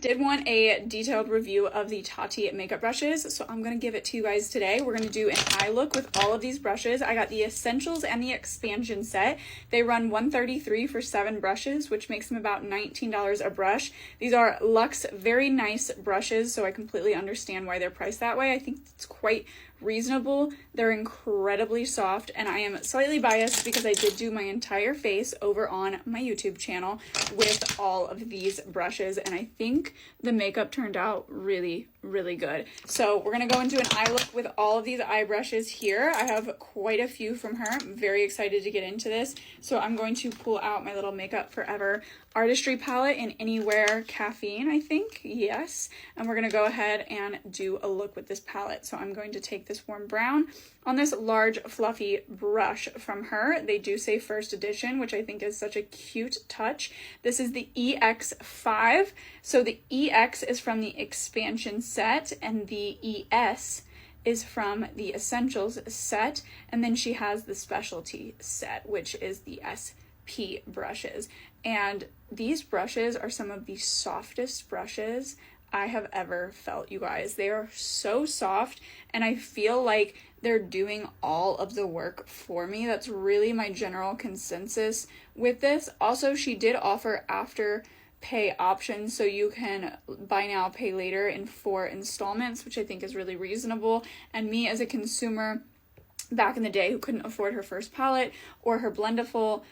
did want a detailed review of the Tati makeup brushes, so I'm going to give it to you guys today. We're going to do an eye look with all of these brushes. I got the Essentials and the Expansion set. They run $133 for 7 brushes, which makes them about $19 a brush. These are luxe, very nice brushes, so I completely understand why they're priced that way. I think it's quite reasonable. They're incredibly soft, and I am slightly biased because I did do my entire face over on my YouTube channel with all of these brushes, and I think the makeup turned out really good. So we're gonna go into an eye look with all of these eye brushes here. I have quite a few from her. I'm very excited to get into this. So I'm going to pull out my little Makeup Forever Artistry palette in Anywhere Caffeine, I think. Yes. And we're gonna go ahead and do a look with this palette. So I'm going to take this warm brown on this large fluffy brush from her. They do say first edition, which I think is such a cute touch. This is the EX5. So the EX is from the Expansion set, and the ES is from the Essentials set, and then she has the Specialty set, which is the SP brushes. And these brushes are some of the softest brushes I have ever felt, you guys. They are so soft, and I feel like they're doing all of the work for me. That's really my general consensus with this. Also, she did offer after pay options, so you can buy now, pay later in 4 installments, which I think is really reasonable. And me as a consumer back in the day who couldn't afford her first palette or her Blendiful,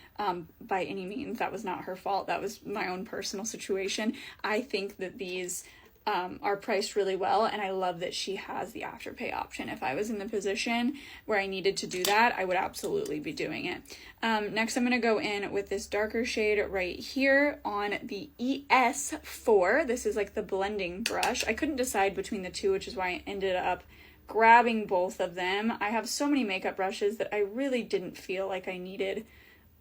by any means, that was not her fault. That was my own personal situation. I think that these are priced really well, and I love that she has the Afterpay option. If I was in the position where I needed to do that, I would absolutely be doing it. Next, I'm going to go in with this darker shade right here on the ES4. This is like the blending brush. I couldn't decide between the two, which is why I ended up grabbing both of them. I have so many makeup brushes that I really didn't feel like I needed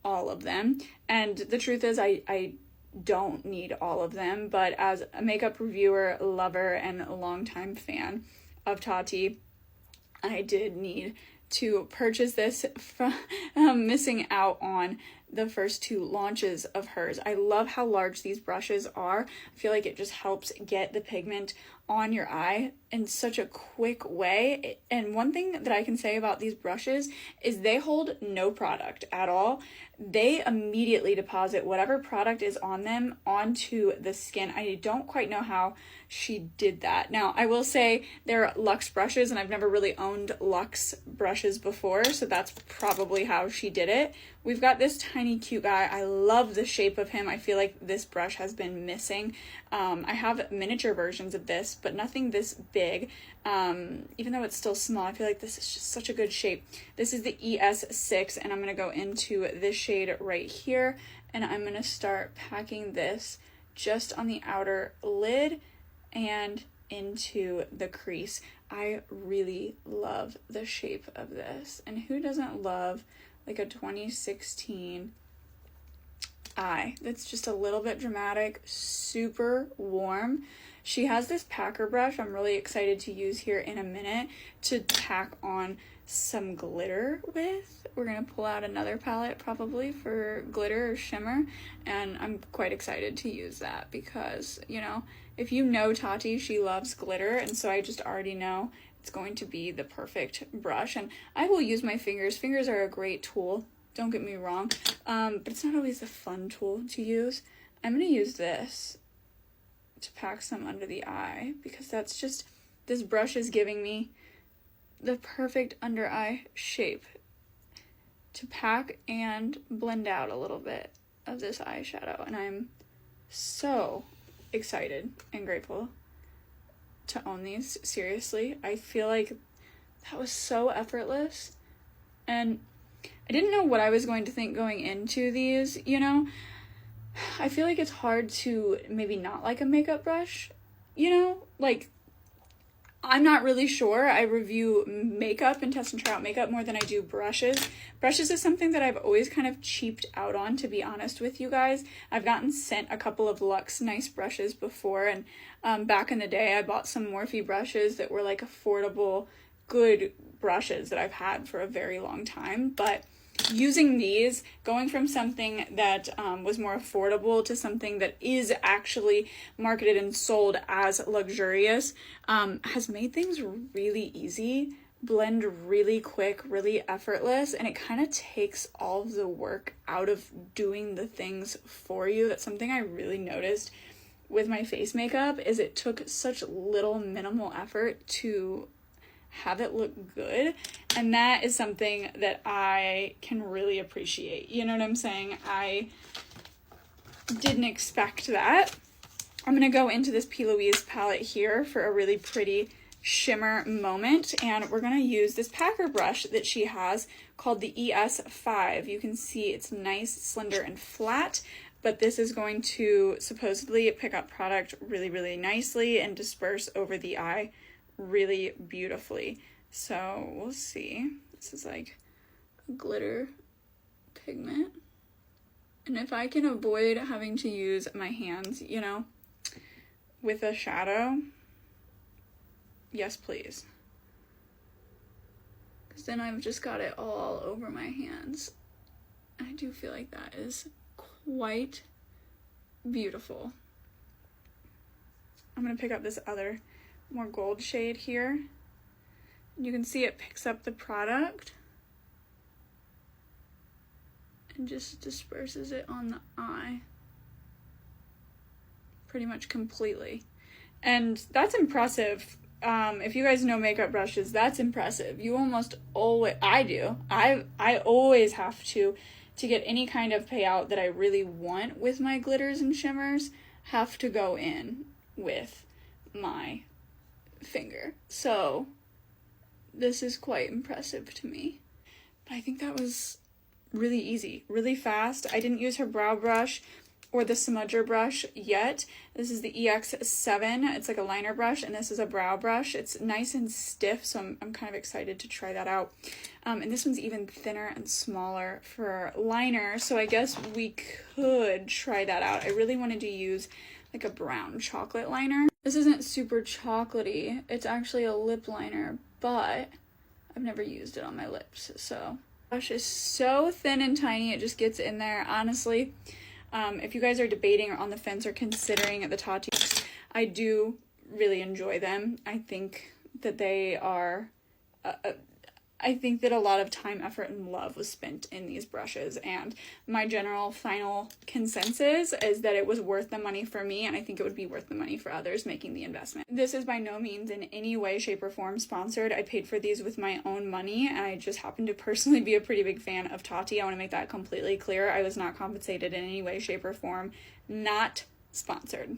all of them. And the truth is, I don't need all of them, but as a makeup reviewer, lover, and a longtime fan of Tati, I did need to purchase this from missing out on the first 2 launches of hers. I love how large these brushes are. I feel like it just helps get the pigment on your eye in such a quick way. And one thing that I can say about these brushes is they hold no product at all. They immediately deposit whatever product is on them onto the skin. I don't quite know how she did that. Now, I will say they're luxe brushes, and I've never really owned luxe brushes before, so that's probably how she did it. We've got this tiny cute guy. I love the shape of him. I feel like this brush has been missing. I have miniature versions of this, but nothing this big. Even though it's still small, I feel like this is just such a good shape. This is the ES6, and I'm going to go into this shade right here, and I'm going to start packing this just on the outer lid and into the crease. I really love the shape of this, and who doesn't love like a 2016 eye that's just a little bit dramatic, super warm. She has this packer brush I'm really excited to use here in a minute to tack on some glitter with. We're gonna pull out another palette probably for glitter or shimmer, and I'm quite excited to use that because, you know, if you know Tati, she loves glitter, and so I just already know it's going to be the perfect brush. And I will use my fingers. Fingers are a great tool, don't get me wrong, but it's not always a fun tool to use. I'm gonna use this to pack some under the eye because that's just, this brush is giving me the perfect under eye shape to pack and blend out a little bit of this eyeshadow. And I'm so excited and grateful to own these. Seriously, I feel like that was so effortless, and I didn't know what I was going to think going into these, you know. I feel like it's hard to maybe not like a makeup brush, you know, like, I'm not really sure. I review makeup and test and try out makeup more than I do brushes. Brushes is something that I've always kind of cheaped out on, to be honest with you guys. I've gotten sent a couple of Luxe nice brushes before, and back in the day I bought some Morphe brushes that were like affordable, good brushes that I've had for a very long time, but using these, going from something that was more affordable to something that is actually marketed and sold as luxurious, has made things really easy, blend really quick, really effortless, and it kind of takes all of the work out of doing the things for you. That's something I really noticed with my face makeup, is it took such little minimal effort to have it look good, and that is something that I can really appreciate. You know what I'm saying? I didn't expect that. I'm gonna go into this P. Louise palette here for a really pretty shimmer moment, and we're gonna use this packer brush that she has called the ES5. You can see it's nice, slender, and flat, but this is going to supposedly pick up product really, really nicely and disperse over the eye really beautifully. So we'll see. This is like a glitter pigment, and if I can avoid having to use my hands, you know, with a shadow, yes please, because then I've just got it all over my hands. I do feel like that is quite beautiful. I'm gonna pick up this other more gold shade here. You can see it picks up the product and just disperses it on the eye pretty much completely. And that's impressive. If you guys know makeup brushes, that's impressive. You almost always, I always have to get any kind of payout that I really want with my glitters and shimmers, have to go in with my finger. So this is quite impressive to me. But I think that was really easy, really fast. I didn't use her brow brush or the smudger brush yet. This is the EX7. It's like a liner brush, and this is a brow brush. It's nice and stiff, so I'm kind of excited to try that out. And this one's even thinner and smaller for liner, so I guess we could try that out. I really wanted to use like a brown chocolate liner. This isn't super chocolatey. It's actually a lip liner, but I've never used it on my lips, so. Brush is so thin and tiny, it just gets in there. Honestly, if you guys are debating or on the fence or considering the Tati, I do really enjoy them. I think that they are, I think that a lot of time, effort, and love was spent in these brushes, and my general final consensus is that it was worth the money for me, and I think it would be worth the money for others making the investment. This is by no means in any way, shape, or form sponsored. I paid for these with my own money, and I just happen to personally be a pretty big fan of Tati. I want to make that completely clear. I was not compensated in any way, shape, or form. Not sponsored.